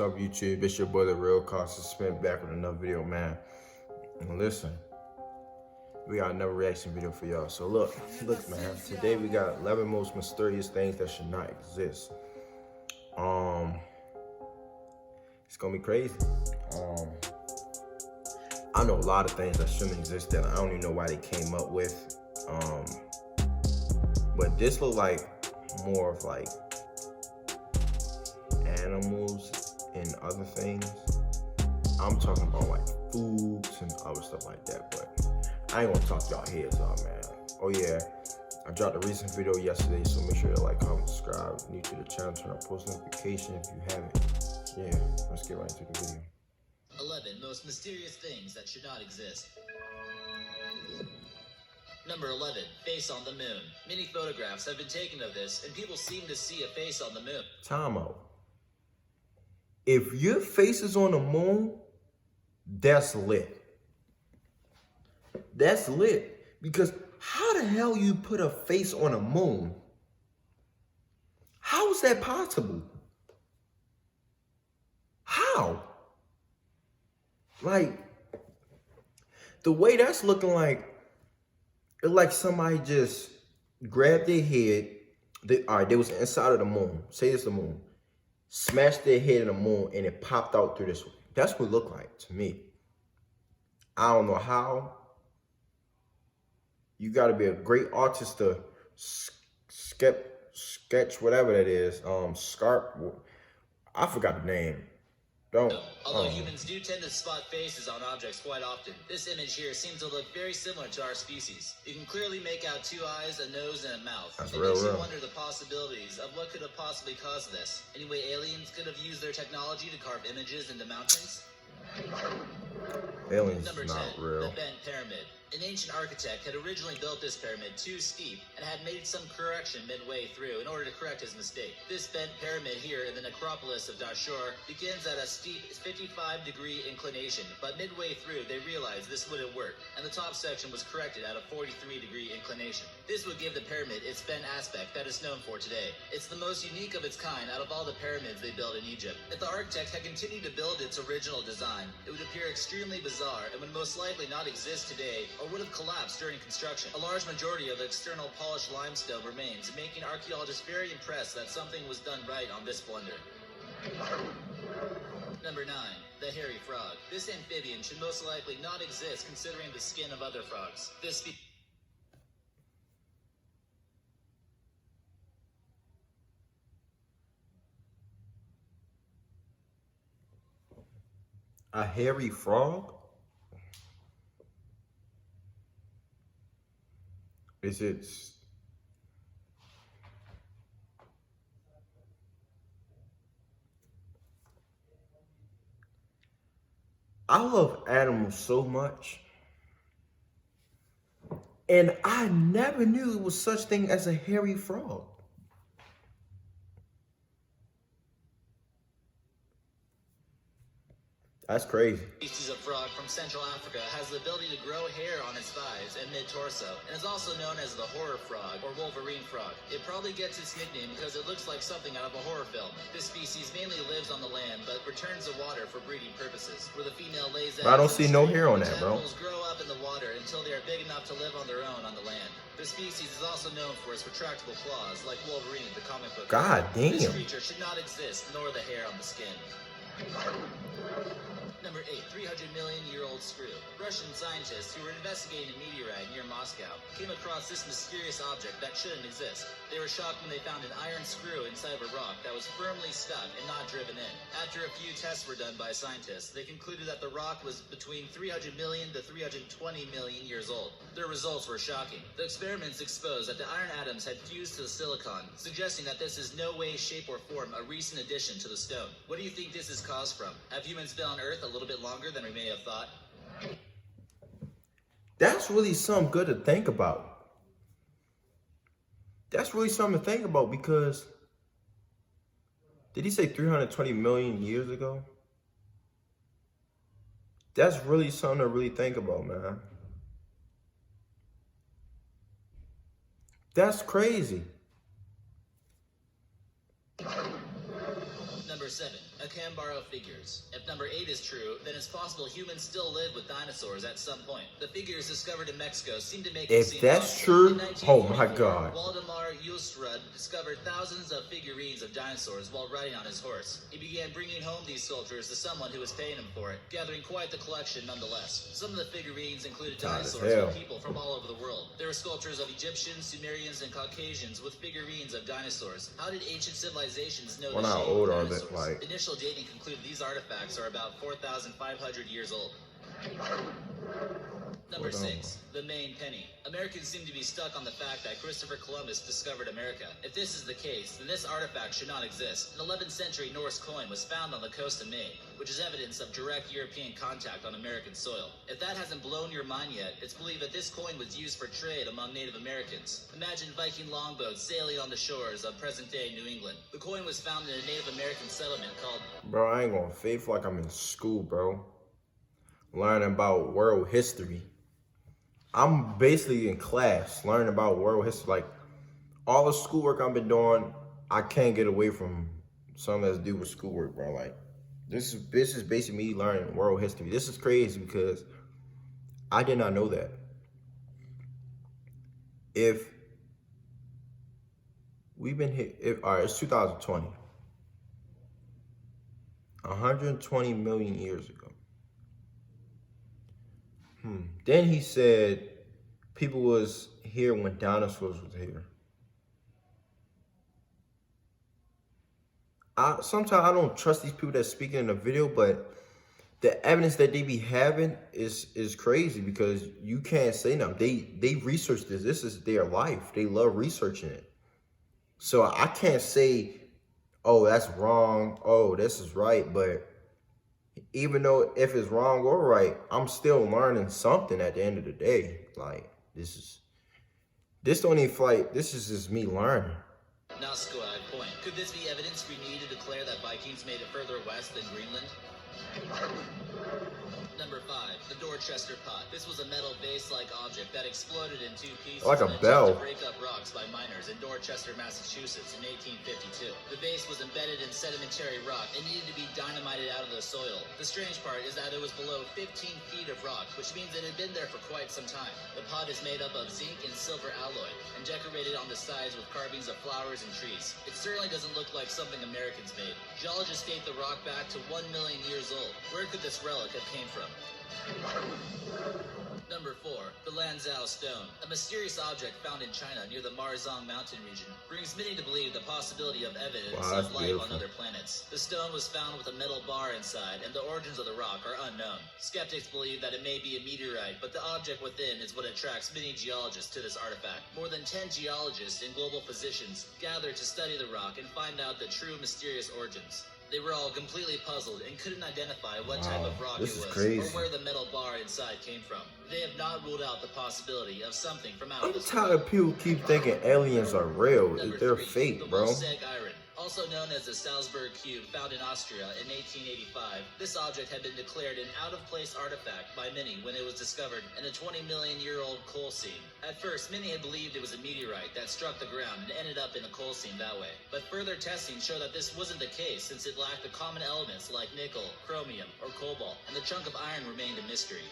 up, YouTube? It's your boy, the Real Cost Spin, back with another video, man. And listen, we got another reaction video for y'all. So look, man. Today we got 11 most mysterious things that should not exist. It's gonna be crazy. I know a lot of things that shouldn't exist that I don't even know why they came up with. But this look like more of like animals and other things. I'm talking about like foods and other stuff like that, but I ain't gonna talk y'all heads off, man. Oh yeah, I dropped a recent video yesterday, so make sure to like, comment, subscribe. New to the channel, turn on post notification if you haven't. Yeah, let's get right into the video. 11 most mysterious things that should not exist. Number 11, face on the moon. Many photographs have been taken of this, and people seem to see a face on the moon. Time out. If your face is on the moon, that's lit. That's lit. Because how the hell you put a face on a moon? How is that possible? How? Like, the way that's looking like, it's like somebody just grabbed their head. All right, they was inside of the moon. Say it's the moon. Smashed their head in the moon and it popped out through this way. That's what it looked like to me. I don't know how. You got to be a great artist to sketch whatever that is. I forgot the name. Although humans do tend to spot faces on objects quite often, this image here seems to look very similar to our species. You can clearly make out 2 eyes, a nose, and a mouth. It makes you wonder the possibilities of what could have possibly caused this. Anyway, aliens could have used their technology to carve images into mountains. Aliens Number 10, not real. the Bent Pyramid. An ancient architect had originally built this pyramid too steep and had made some correction midway through in order to correct his mistake. This bent pyramid here in the necropolis of Dashur begins at a steep 55-degree inclination, but midway through they realized this wouldn't work, and the top section was corrected at a 43-degree inclination. This would give the pyramid its bent aspect that it's known for today. It's the most unique of its kind out of all the pyramids they built in Egypt. If the architect had continued to build its original design, it would appear extremely bizarre and would most likely not exist today, or would have collapsed during construction. A large majority of the external polished limestone remains, making archaeologists very impressed that something was done right on this blunder. Number 9, the hairy frog. This amphibian should most likely not exist considering the skin of other frogs. A hairy frog? Is it? I love animals so much. And I never knew it was such thing as a hairy frog. That's crazy. Species of frog from Central Africa has the ability to grow hair on its thighs and mid-torso, and is also known as the horror frog or Wolverine frog. It probably gets its nickname because it looks like something out of a horror film. This species mainly lives on the land, but returns to water for breeding purposes, where the female lays eggs. I don't see no hair on that, bro. Animals grow up in the water until they are big enough to live on their own on the land. This species is also known for its retractable claws, like Wolverine, the comic book. God damn. This creature should not exist, nor the hair on the skin. Number 8, 300-million-year-old screw. Russian scientists who were investigating a meteorite near Moscow came across this mysterious object that shouldn't exist. They were shocked when they found an iron screw inside of a rock that was firmly stuck and not driven in. After a few tests were done by scientists, they concluded that the rock was between 300 million to 320 million years old. Their results were shocking. The experiments exposed that the iron atoms had fused to the silicon, suggesting that this is no way, shape, or form a recent addition to the stone. What do you think this is caused from? Have humans been on Earth a little bit longer than we may have thought? That's really something good to think about. That's really something to think about because, did he say 320 million years ago? That's really something to really think about, man. That's crazy. Number 7. Akambaro figures. If number 8 is true, then it's possible humans still lived with dinosaurs at some point. The figures discovered in Mexico seem to make it If seem that's possible. true, In oh my 1944, God. Waldemar Yusrud discovered thousands of figurines of dinosaurs while riding on his horse. He began bringing home these sculptures to someone who was paying him for it, gathering quite the collection nonetheless. Some of the figurines included dinosaurs and people from all over the world. There were sculptures of Egyptians, Sumerians, and Caucasians with figurines of dinosaurs. How did ancient civilizations know the shape of dinosaurs? Like, initial dating concluded these artifacts are about 4,500 years old. Number 6, the Maine penny. Americans seem to be stuck on the fact that Christopher Columbus discovered America. If this is the case, then this artifact should not exist. An 11th century Norse coin was found on the coast of Maine, which is evidence of direct European contact on American soil. If that hasn't blown your mind yet, it's believed that this coin was used for trade among Native Americans. Imagine Viking longboats sailing on the shores of present-day New England. The coin was found in a Native American settlement called... Bro, I ain't gonna fake like I'm in school, bro. Learning about world history. I'm basically in class learning about world history. Like, all the schoolwork I've been doing, I can't get away from something that's to do with schoolwork, bro. Like, this is basically me learning world history. This is crazy because I did not know that. If we've been here, all right, it's 2020. 120 million years ago. Then he said people was here when dinosaurs was here. Sometimes I don't trust these people that's speaking in the video, but the evidence that they be having is crazy because you can't say nothing. They researched this. This is their life. They love researching it. So I can't say, oh, that's wrong. Oh, this is right. But even though if it's wrong or right, I'm still learning something at the end of the day. Like, this don't even fight. This is just me learning. Nazca Point. Could this be evidence we need to declare that Vikings made it further west than Greenland? Number 5, the Dorchester pot. This was a metal vase-like object that exploded in 2 pieces like a and bell. to break up rocks by miners in Dorchester, Massachusetts in 1852. The vase was embedded in sedimentary rock and needed to be dynamited out of the soil. The strange part is that it was below 15 feet of rock, which means it had been there for quite some time. The pot is made up of zinc and silver alloy and decorated on the sides with carvings of flowers and trees. It certainly doesn't look like something Americans made. Geologists date the rock back to 1 million years old. Where could this relic have came from? Number 4, the Lanzhou Stone. A mysterious object found in China near the Marzang mountain region brings many to believe the possibility of evidence of life on other planets. The stone was found with a metal bar inside, and the origins of the rock are unknown. Skeptics believe that it may be a meteorite, but the object within is what attracts many geologists to this artifact. More than 10 geologists and global physicians gathered to study the rock and find out the true mysterious origins. They were all completely puzzled and couldn't identify what type of rock it was or where the metal bar inside came from. They have not ruled out the possibility of something from outer space. I'm tired of people keep thinking aliens are real. They're 3, fake, the bro. Wolfsegg iron. Also known as the Salzburg Cube, found in Austria in 1885, this object had been declared an out-of-place artifact by many when it was discovered in a 20-million-year-old coal seam. At first, many had believed it was a meteorite that struck the ground and ended up in a coal seam that way. But further testing showed that this wasn't the case since it lacked the common elements like nickel, chromium, or cobalt, and the chunk of iron remained a mystery.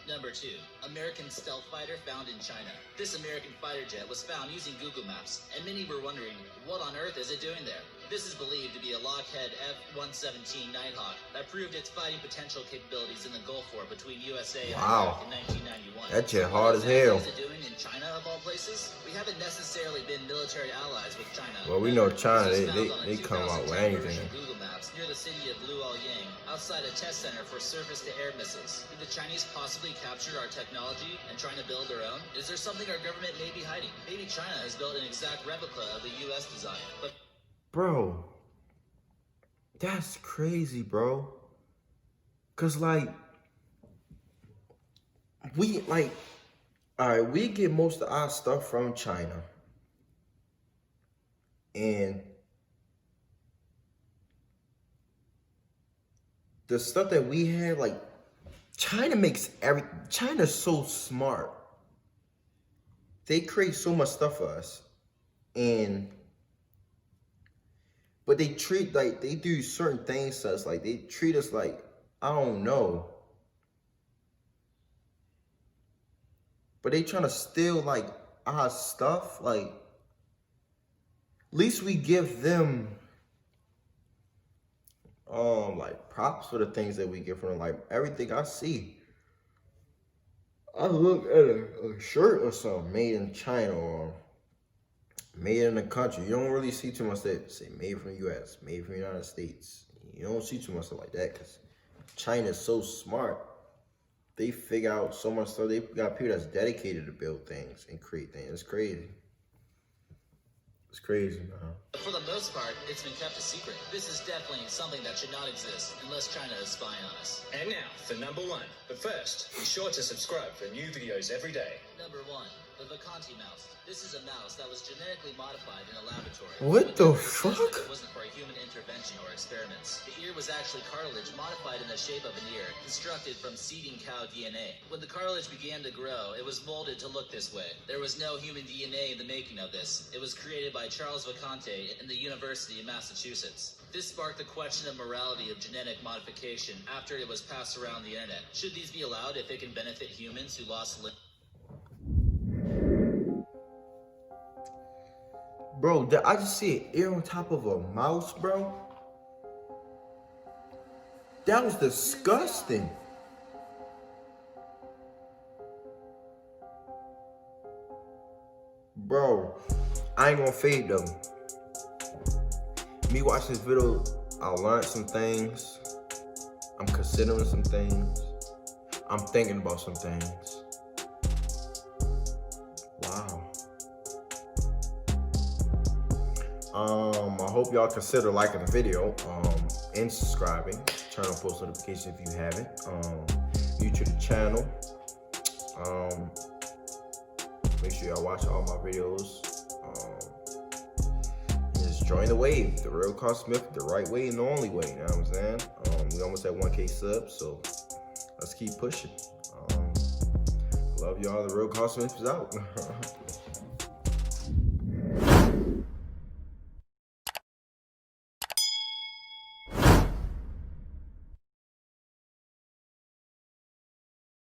Number 2, American stealth fighter found in China. This American fighter jet was found using Google Maps, and many were wondering, what on earth is it doing there? This is believed to be a Lockheed F-117 Nighthawk that proved its fighting potential capabilities in the Gulf War between USA and Iraq in 1991. That jet hard as hell. What is it doing in China of all places? We haven't necessarily been military allies with China. Well, we know China, they come out with anything. Google Maps near the city of Luoyang, outside a test center for surface-to-air missiles. Did the Chinese possibly capture our technology and trying to build their own? Is there something our government may be hiding? Maybe China has built an exact replica of the U.S. design, but... Bro, that's crazy, bro. Cause like, all right, we get most of our stuff from China. And the stuff that we had, like, China's so smart. They create so much stuff for us. But they treat, like, they do certain things to us. Like, they treat us like, I don't know. But they trying to steal, like, our stuff. Like, at least we give them, like, props for the things that we get from them. Like, everything I see, I look at a shirt or something made in China or made in the country. You don't really see too much that say made from the U.S., made from the United States. You don't see too much stuff like that because China is so smart. They figure out so much stuff. They got people that's dedicated to build things and create things. It's crazy. It's crazy, man. For the most part, it's been kept a secret. This is definitely something that should not exist unless China is spying on us. And now for number 1. But first, be sure to subscribe for new videos every day. Number 1, the Vacanti mouse. This is a mouse that was genetically modified in a laboratory. What the fuck? It wasn't for human intervention or experiments. The ear was actually cartilage modified in the shape of an ear, constructed from seeding cow DNA. When the cartilage began to grow, it was molded to look this way. There was no human DNA in the making of this. It was created by Charles Vacanti in the University of Massachusetts. This sparked the question of morality of genetic modification after it was passed around the internet. Should these be allowed if it can benefit humans who lost limbs? Bro, I just see an ear on top of a mouse, bro. That was disgusting. Bro, I ain't gonna fade them. Me watching this video, I learned some things. I'm considering some things. I'm thinking about some things. Wow. I hope y'all consider liking the video, and subscribing. Turn on post notifications if you haven't. New to the channel. Make sure y'all watch all my videos. Just join the wave, the real Carl Smith, the right way and the only way. You know what I'm saying? We almost at 1K subs, so let's keep pushing. Love y'all. The real Carl Smith is out.